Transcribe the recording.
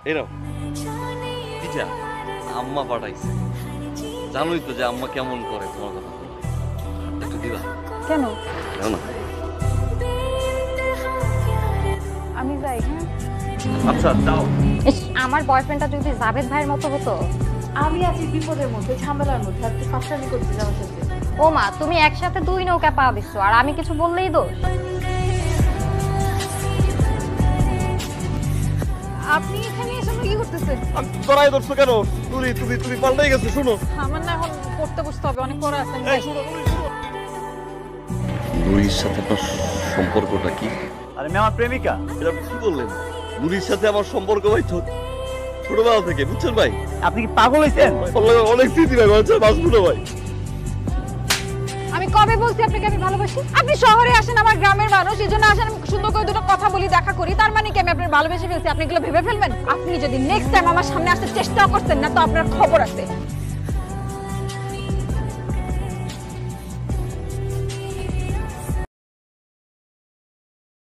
এরাও পিঠা আম্মা পাঠাইছে। জানোই তো যে আম্মা কেমন করে তোমার কথা বলে। একটু দিবা? কেন? দাও না। আমি যাই। হ্যাঁ আচ্ছা দাও। আমার বয়ফ্রেন্ডটা যদি জাভেদ ভাইয়ের মতো হতো। আমি আছি বিপদের মধ্যে, ঝামেলার মধ্যে, আর তুই ফাঁসামি করছিস আমার সাথে। ও মা, তুমি একসাথে দুই নৌকা পা দিচ্ছ আর আমি কিছু বললেই দোষ। আপনি এখানে এসে কি করতেছেন? তোরাই ধরছো কেন? তুমি তুমি তুমি পাল্টাই গেছো। শুনো, আমার না এখন পড়তে বসতে হবে, অনেক পড়া আছে। নুরির সাথে আপনার সম্পর্কটা কি? আরে মেয়ে আমার প্রেমিকা। এটা আপনি কি বললেন? নুরির সাথে আমার সম্পর্ক ভাই তো ছোটবেলা থেকে, বুঝছেন ভাই? আপনি কি পাগল হয়েছেন? অনেক স্মৃতি ভাই, বাচ্চা বাঁচবো না ভাই। আমি কবে বলছি আপনাকে আমি ভালোবাসি? আপনি শহরে আসেন, আমার গ্রামের মানুষ, এই জন্য আসেন, আমি সুন্দর করে দুটো কথা বলি, দেখা করি, তার মানে কি আমি আপনার ভালোবেসে ফেলছি? আপনি এগুলো ভেবে ফেলবেন? আপনি যদি নেক্সট টাইম আমার সামনে আসতে চেষ্টা করছেন না, তো আপনার খবর আছে।